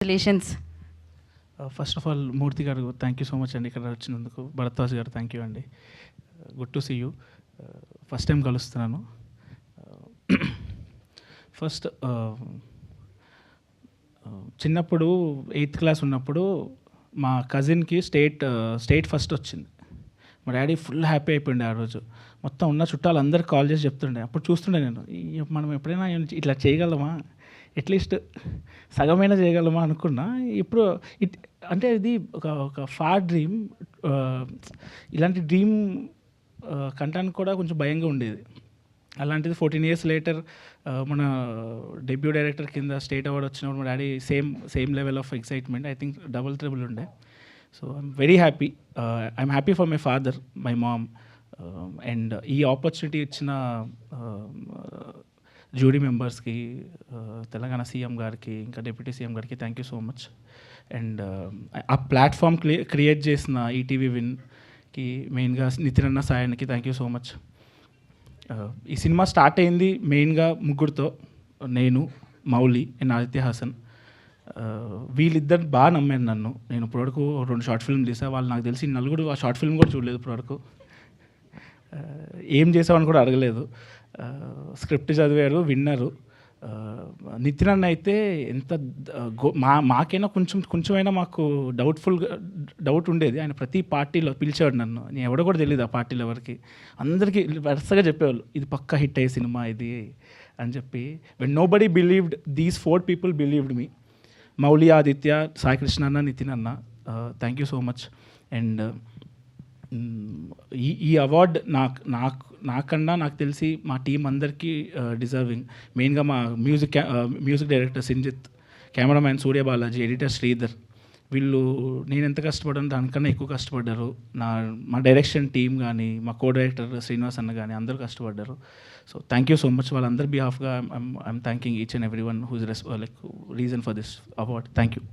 Congratulations. First of all మూర్తి గారు thank you so much అండి ఇక్కడ వచ్చినందుకు. భరద్వాజ్ గారు థ్యాంక్ యూ అండి. Good to see you. First time కలుస్తున్నాను. ఫస్ట్ చిన్నప్పుడు 8th క్లాస్ ఉన్నప్పుడు మా కజిన్కి స్టేట్ ఫస్ట్ వచ్చింది. మా డాడీ ఫుల్ హ్యాపీ అయిపోయింది ఆ రోజు. మొత్తం ఉన్న చుట్టాలు అందరికి కాల్ చేసి చెప్తుండే. అప్పుడు చూస్తుండే నేను, మనం ఎప్పుడైనా ఇట్లా చేయగలమా, అట్లీస్ట్ సగమైనా చేయగలమా అనుకున్నా. ఇప్పుడు అంటే ఇది ఒక ఫార్ డ్రీమ్. ఇలాంటి డ్రీమ్ కంటానికి కూడా కొంచెం భయంగా ఉండేది. అలాంటిది 14 years లేటర్ మన డెబ్యూ డైరెక్టర్ కింద స్టేట్ అవార్డ్ వచ్చినప్పుడు మా daddy same level of excitement, I think double triple ఉండే. So I'm very happy. I'm happy for my father, my mom, and ఈ ఆపర్చునిటీ ఇచ్చిన జ్యూరీ మెంబర్స్కి, తెలంగాణ సీఎం గారికి, ఇంకా డిప్యూటీ సీఎం గారికి thank you so much. And ఆ platform create చేసిన ETV విన్కి మెయిన్గా నితిన్ అన్న, సాయానికి థ్యాంక్ యూ సో మచ్. ఈ సినిమా స్టార్ట్ అయింది మెయిన్గా ముగ్గురితో, నేను, మౌలి అండ్ ఆదిత్య హాసన్. వీళ్ళిద్దరు బాగా నమ్మాను నన్ను. నేను ఇప్పటివరకు 2 షార్ట్ ఫిల్మ్ తీసా. వాళ్ళు నాకు తెలిసి నలుగురు ఆ షార్ట్ ఫిల్మ్ కూడా చూడలేదు ఇప్పటివరకు. ఏం చేసామని కూడా అడగలేదు. స్క్రిప్ట్ చదివారు, విన్నారు. నితిన్ అన్న అయితే ఎంత మాకైనా కొంచెమైనా మాకు డౌట్ ఉండేది. ఆయన ప్రతి పార్టీలో పిలిచాడు నన్ను. నేను ఎవడో కూడా తెలియదు ఆ పార్టీలో ఎవరికి. అందరికీ వరుసగా చెప్పేవాళ్ళు, ఇది పక్కా హిట్ అయ్యే సినిమా ఇది అని చెప్పి. When nobody believed, these 4 people believed me. Mouli, Aditya, Sai Krishna అన్న, నితిన్ అన్న, thank you so much. And ఈ అవార్డ్ నాకన్నా నాకు తెలిసి మా టీం అందరికీ డిజర్వింగ్. మెయిన్గా మా music director Sinjith, cameraman Surya Balaji, editor Sridhar. వీళ్ళు నేను ఎంత కష్టపడ్డాను దానికన్నా ఎక్కువ కష్టపడ్డారు. మా డైరెక్షన్ టీం కానీ, మా కో డైరెక్టర్ శ్రీనివాస్ అన్న కానీ అందరూ కష్టపడ్డారు. So thank you so much. వాళ్ళందరి బిహాఫ్గా I'm thanking each and every one who is reason for this award. Thank you.